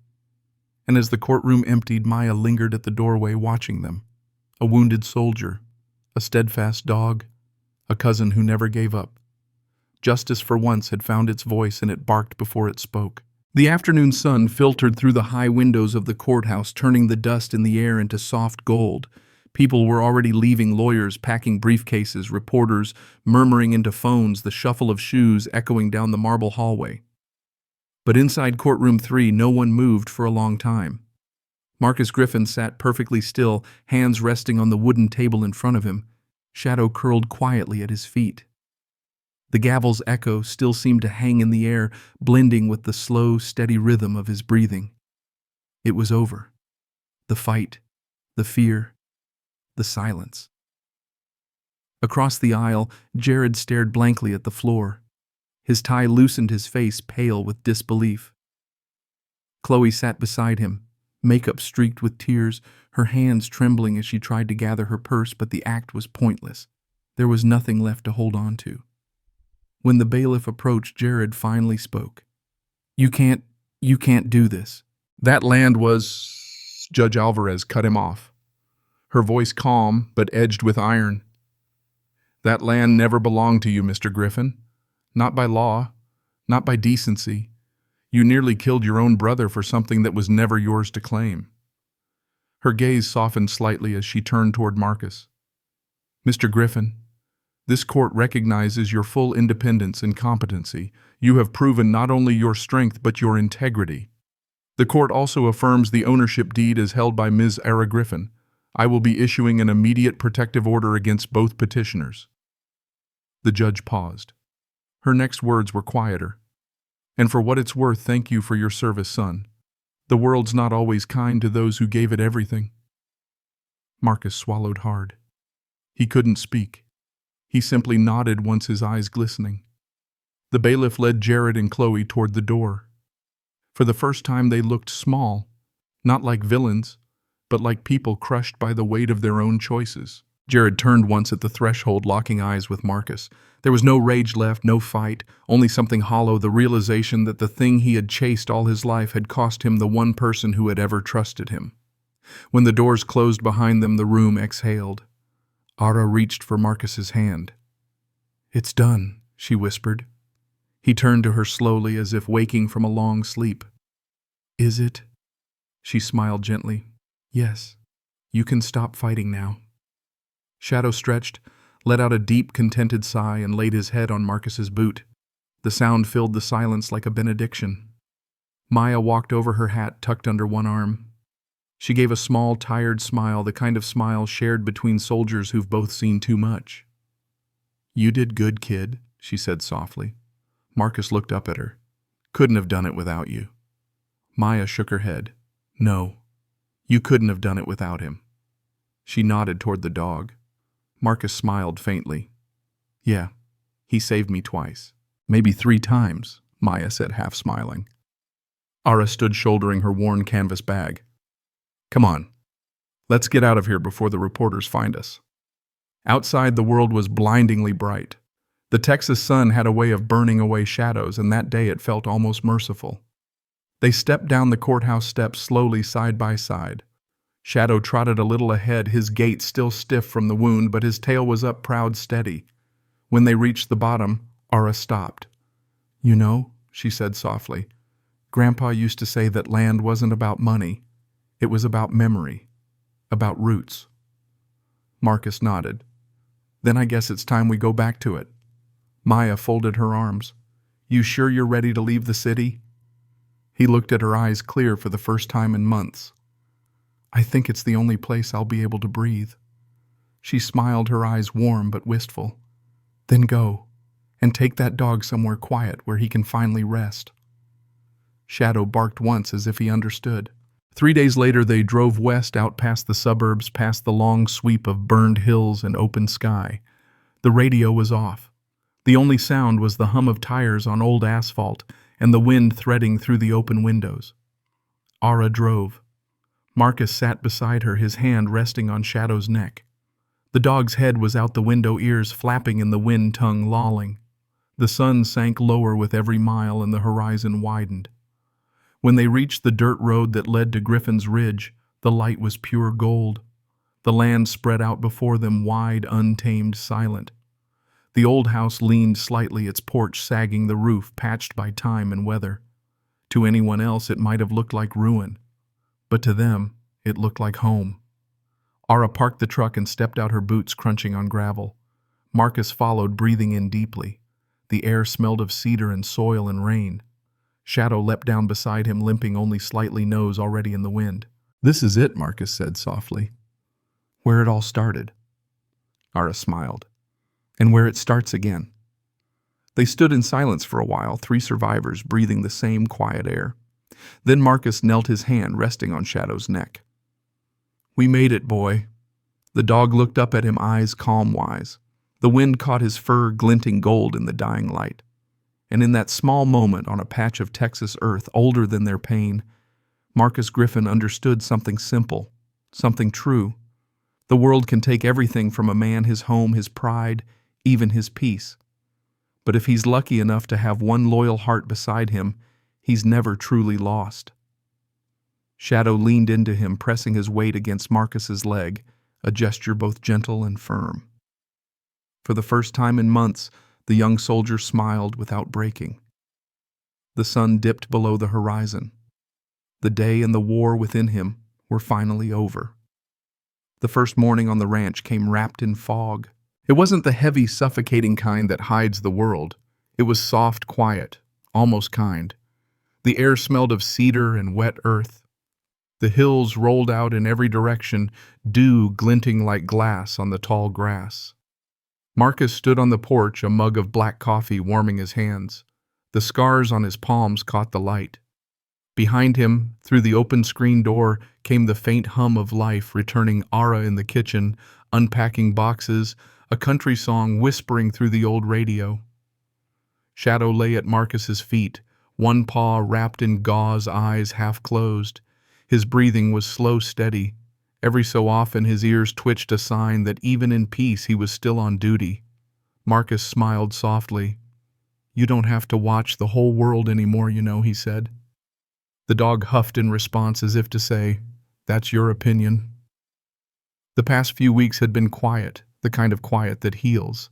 And as the courtroom emptied, Maya lingered at the doorway watching them. A wounded soldier, a steadfast dog, a cousin who never gave up. Justice for once had found its voice, and it barked before it spoke. The afternoon sun filtered through the high windows of the courthouse, turning the dust in the air into soft gold. People were already leaving, lawyers packing briefcases, reporters murmuring into phones, the shuffle of shoes echoing down the marble hallway. But inside courtroom 3, no one moved for a long time. Marcus Griffin sat perfectly still, hands resting on the wooden table in front of him, shadow curled quietly at his feet. The gavel's echo still seemed to hang in the air, blending with the slow, steady rhythm of his breathing. It was over. The fight, the fear, the silence. Across the aisle, Jared stared blankly at the floor. His tie loosened, his face pale with disbelief. Chloe sat beside him, makeup streaked with tears, her hands trembling as she tried to gather her purse, but the act was pointless. There was nothing left to hold on to. When the bailiff approached, Jared finally spoke. You can't do this. That land was... Judge Alvarez cut him off, her voice calm but edged with iron. That land never belonged to you, Mr. Griffin. Not by law, not by decency. You nearly killed your own brother for something that was never yours to claim. Her gaze softened slightly as she turned toward Marcus. Mr. Griffin, this court recognizes your full independence and competency. You have proven not only your strength but your integrity. The court also affirms the ownership deed is held by Ms. Ara Griffin. I will be issuing an immediate protective order against both petitioners. The judge paused. Her next words were quieter. And for what it's worth, thank you for your service, son. The world's not always kind to those who gave it everything. Marcus swallowed hard. He couldn't speak. He simply nodded, once his eyes glistening. The bailiff led Jared and Chloe toward the door. For the first time they looked small, not like villains, but like people crushed by the weight of their own choices. Jared turned once at the threshold, locking eyes with Marcus. There was no rage left, no fight, only something hollow, the realization that the thing he had chased all his life had cost him the one person who had ever trusted him. When the doors closed behind them, the room exhaled. Ara reached for Marcus's hand. It's done, she whispered. He turned to her slowly, as if waking from a long sleep. Is it? She smiled gently. Yes, you can stop fighting now. Shadow stretched, let out a deep, contented sigh, and laid his head on Marcus's boot. The sound filled the silence like a benediction. Maya walked over, her hat tucked under one arm. She gave a small, tired smile, the kind of smile shared between soldiers who've both seen too much. You did good, kid, she said softly. Marcus looked up at her. Couldn't have done it without you. Maya shook her head. No, you couldn't have done it without him. She nodded toward the dog. Marcus smiled faintly. Yeah, he saved me twice. Maybe 3 times, Maya said, half smiling. Ara stood shouldering her worn canvas bag. Come on, let's get out of here before the reporters find us. Outside, the world was blindingly bright. The Texas sun had a way of burning away shadows, and that day it felt almost merciful. They stepped down the courthouse steps slowly, side by side. Shadow trotted a little ahead, his gait still stiff from the wound, but his tail was up, proud, steady. When they reached the bottom, Ara stopped. You know, she said softly, Grandpa used to say that land wasn't about money. It was about memory, about roots. Marcus nodded. Then I guess it's time we go back to it. Maya folded her arms. You sure you're ready to leave the city? He looked at her, eyes clear for the first time in months. I think it's the only place I'll be able to breathe. She smiled, her eyes warm but wistful. Then go, and take that dog somewhere quiet where he can finally rest. Shadow barked once as if he understood. 3 days later they drove west, out past the suburbs, past the long sweep of burned hills and open sky. The radio was off. The only sound was the hum of tires on old asphalt and the wind threading through the open windows. Ara drove. Marcus sat beside her, his hand resting on Shadow's neck. The dog's head was out the window, ears flapping in the wind, tongue lolling. The sun sank lower with every mile and the horizon widened. When they reached the dirt road that led to Griffin's Ridge, the light was pure gold. The land spread out before them, wide, untamed, silent. The old house leaned slightly, its porch sagging, the roof patched by time and weather. To anyone else it might have looked like ruin, but to them it looked like home. Ara parked the truck and stepped out, her boots crunching on gravel. Marcus followed, breathing in deeply. The air smelled of cedar and soil and rain. Shadow leapt down beside him, limping only slightly, nose already in the wind. "This is it," Marcus said softly. "Where it all started." Ara smiled. "And where it starts again." They stood in silence for a while, three survivors breathing the same quiet air. Then Marcus knelt, his hand resting on Shadow's neck. "We made it, boy." The dog looked up at him, eyes calm-wise. The wind caught his fur, glinting gold in the dying light. And in that small moment on a patch of Texas earth older than their pain, Marcus Griffin understood something simple, something true. The world can take everything from a man, his home, his pride, even his peace. But if he's lucky enough to have one loyal heart beside him, he's never truly lost. Shadow leaned into him, pressing his weight against Marcus's leg, a gesture both gentle and firm. For the first time in months, the young soldier smiled without breaking. The sun dipped below the horizon. The day and the war within him were finally over. The first morning on the ranch came wrapped in fog. It wasn't the heavy, suffocating kind that hides the world. It was soft, quiet, almost kind. The air smelled of cedar and wet earth. The hills rolled out in every direction, dew glinting like glass on the tall grass. Marcus stood on the porch, a mug of black coffee warming his hands. The scars on his palms caught the light. Behind him, through the open screen door, came the faint hum of life, returning. Ara in the kitchen, unpacking boxes, a country song whispering through the old radio. Shadow lay at Marcus's feet, one paw wrapped in gauze, eyes half closed. His breathing was slow, steady. Every so often his ears twitched, a sign that even in peace he was still on duty. Marcus smiled softly. "You don't have to watch the whole world anymore, you know," he said. The dog huffed in response, as if to say, "That's your opinion." The past few weeks had been quiet, the kind of quiet that heals.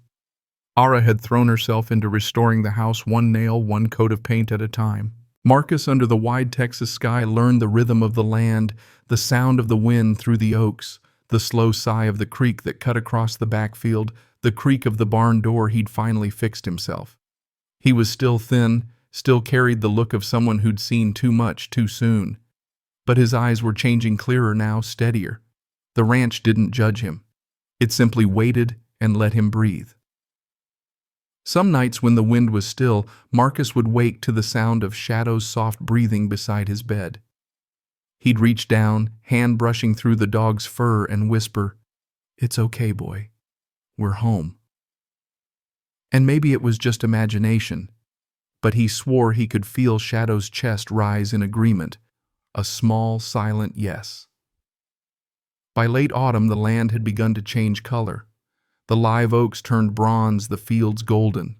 Ara had thrown herself into restoring the house, one nail, one coat of paint at a time. Marcus, under the wide Texas sky, learned the rhythm of the land, the sound of the wind through the oaks, the slow sigh of the creek that cut across the backfield, the creak of the barn door. He'd finally fixed himself. He was still thin, still carried the look of someone who'd seen too much too soon. But his eyes were changing, clearer now, steadier. The ranch didn't judge him. It simply waited and let him breathe. Some nights when the wind was still, Marcus would wake to the sound of Shadow's soft breathing beside his bed. He'd reach down, hand brushing through the dog's fur, and whisper, "It's okay, boy. We're home." And maybe it was just imagination, but he swore he could feel Shadow's chest rise in agreement, a small, silent yes. By late autumn, the land had begun to change color. The live oaks turned bronze, the fields golden.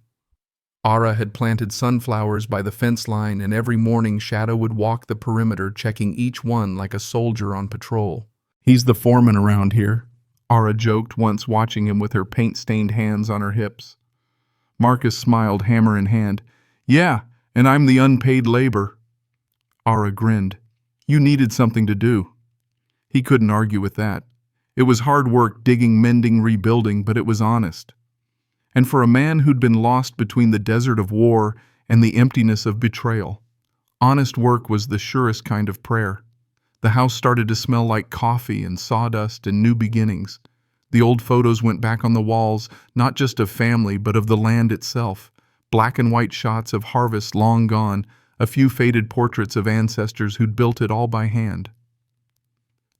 Ara had planted sunflowers by the fence line, and every morning Shadow would walk the perimeter, checking each one like a soldier on patrol. "He's the foreman around here," Ara joked once, watching him with her paint-stained hands on her hips. Marcus smiled, hammer in hand. "Yeah, and I'm the unpaid labor." Ara grinned. "You needed something to do." He couldn't argue with that. It was hard work, digging, mending, rebuilding, but it was honest. And for a man who'd been lost between the desert of war and the emptiness of betrayal, honest work was the surest kind of prayer. The house started to smell like coffee and sawdust and new beginnings. The old photos went back on the walls, not just of family, but of the land itself. Black and white shots of harvest long gone, a few faded portraits of ancestors who'd built it all by hand.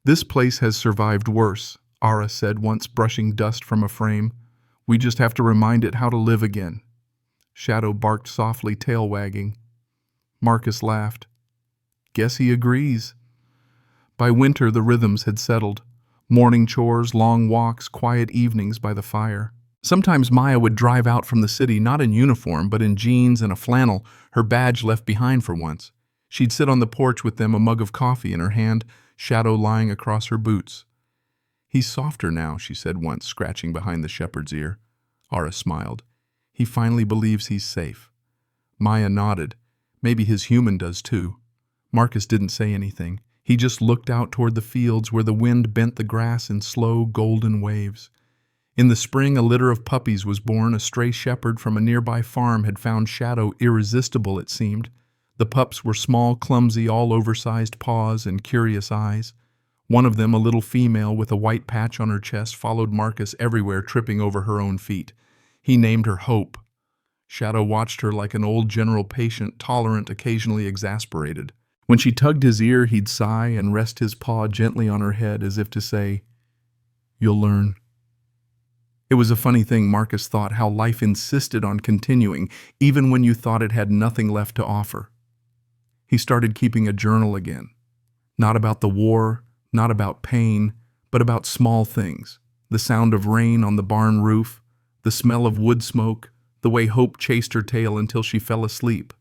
"This place has survived worse," Ara said once, brushing dust from a frame. "We just have to remind it how to live again." Shadow barked softly, tail wagging. Marcus laughed. "Guess he agrees." By winter, the rhythms had settled. Morning chores, long walks, quiet evenings by the fire. Sometimes Maya would drive out from the city, not in uniform, but in jeans and a flannel, her badge left behind for once. She'd sit on the porch with them, a mug of coffee in her hand, Shadow lying across her boots. "He's softer now," she said once, scratching behind the shepherd's ear. Ara smiled. "He finally believes he's safe." Maya nodded. Maybe his human does too. Marcus didn't say anything. He just looked out toward the fields where the wind bent the grass in slow, golden waves. In the spring, a litter of puppies was born. A stray shepherd from a nearby farm had found Shadow irresistible, it seemed. The pups were small, clumsy, all oversized paws and curious eyes. One of them, a little female with a white patch on her chest, followed Marcus everywhere, tripping over her own feet. He named her Hope. Shadow watched her like an old general patient, tolerant, occasionally exasperated. When she tugged his ear, he'd sigh and rest his paw gently on her head as if to say, "You'll learn." It was a funny thing, Marcus thought, how life insisted on continuing, even when you thought it had nothing left to offer. He started keeping a journal again. Not about the war, not about pain, but about small things. The sound of rain on the barn roof, the smell of wood smoke, the way Hope chased her tail until she fell asleep.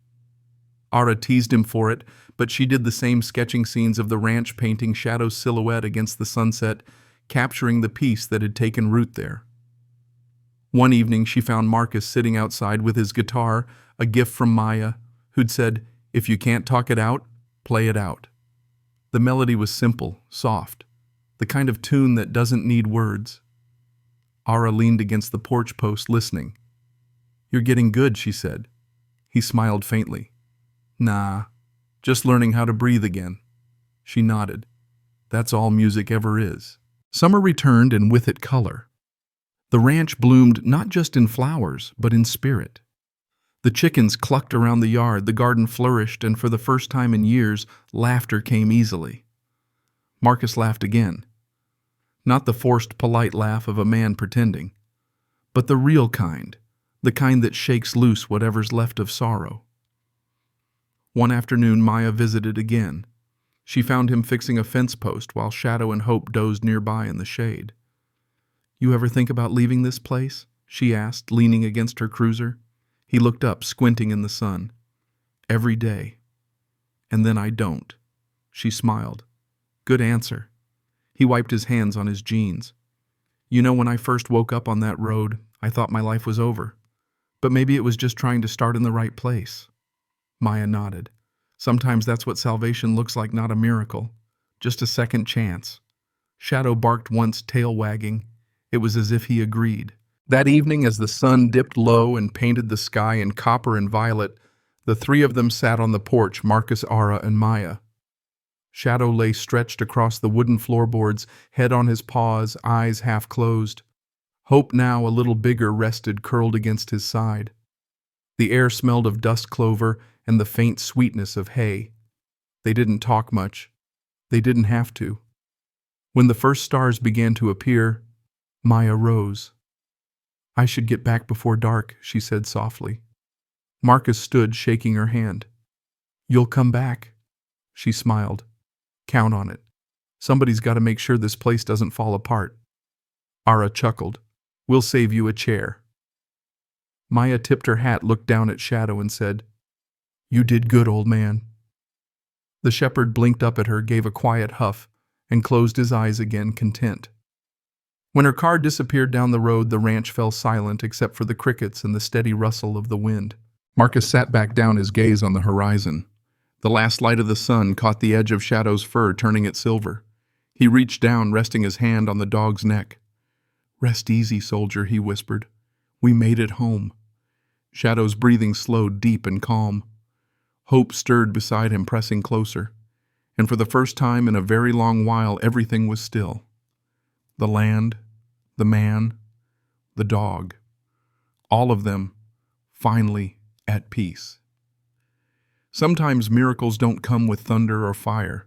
Ara teased him for it, but she did the same, sketching scenes of the ranch, painting Shadow's silhouette against the sunset, capturing the peace that had taken root there. One evening she found Marcus sitting outside with his guitar, a gift from Maya, who'd said, "If you can't talk it out, play it out." The melody was simple, soft, the kind of tune that doesn't need words. Ara leaned against the porch post, listening. "You're getting good," she said. He smiled faintly. "Nah, just learning how to breathe again." She nodded. "That's all music ever is." Summer returned, and with it color. The ranch bloomed not just in flowers, but in spirit. The chickens clucked around the yard, the garden flourished, and for the first time in years, laughter came easily. Marcus laughed again. Not the forced, polite laugh of a man pretending, but the real kind, the kind that shakes loose whatever's left of sorrow. One afternoon, Maya visited again. She found him fixing a fence post while Shadow and Hope dozed nearby in the shade. "You ever think about leaving this place?" she asked, leaning against her cruiser. He looked up, squinting in the sun. "Every day. And then I don't." She smiled. "Good answer." He wiped his hands on his jeans. "You know, when I first woke up on that road, I thought my life was over. But maybe it was just trying to start in the right place." Maya nodded. "Sometimes that's what salvation looks like, not a miracle. Just a second chance." Shadow barked once, tail wagging. It was as if he agreed. That evening, as the sun dipped low and painted the sky in copper and violet, the three of them sat on the porch, Marcus, Ara, and Maya. Shadow lay stretched across the wooden floorboards, head on his paws, eyes half closed. Hope, now a little bigger, rested curled against his side. The air smelled of dust clover and the faint sweetness of hay. They didn't talk much. They didn't have to. When the first stars began to appear, Maya rose. "I should get back before dark," she said softly. Marcus stood, shaking her hand. "You'll come back." She smiled. "Count on it. Somebody's got to make sure this place doesn't fall apart." Ara chuckled. "We'll save you a chair." Maya tipped her hat, looked down at Shadow, and said, "You did good, old man." The shepherd blinked up at her, gave a quiet huff, and closed his eyes again, content. When her car disappeared down the road, the ranch fell silent except for the crickets and the steady rustle of the wind. Marcus sat back down, his gaze on the horizon. The last light of the sun caught the edge of Shadow's fur, turning it silver. He reached down, resting his hand on the dog's neck. "Rest easy, soldier," he whispered. "We made it home." Shadow's breathing slowed, deep and calm. Hope stirred beside him, pressing closer. And for the first time in a very long while, everything was still. The land, the man, the dog. All of them, finally, at peace. Sometimes miracles don't come with thunder or fire.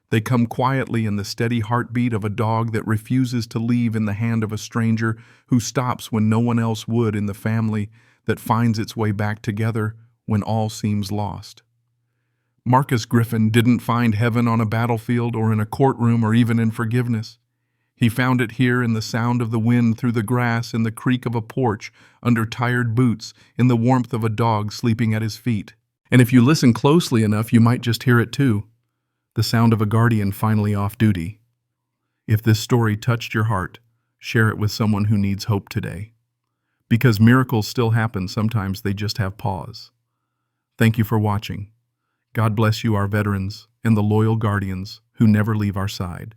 They come quietly in the steady heartbeat of a dog that refuses to leave in the hand of a stranger, who stops when no one else would, in the family that finds its way back together when all seems lost. Marcus Griffin didn't find heaven on a battlefield or in a courtroom or even in forgiveness. He found it here in the sound of the wind through the grass, in the creak of a porch, under tired boots, in the warmth of a dog sleeping at his feet. And if you listen closely enough, you might just hear it too. The sound of a guardian finally off duty. If this story touched your heart, share it with someone who needs hope today. Because miracles still happen, sometimes they just have pause. Thank you for watching. God bless you, our veterans, and the loyal guardians who never leave our side.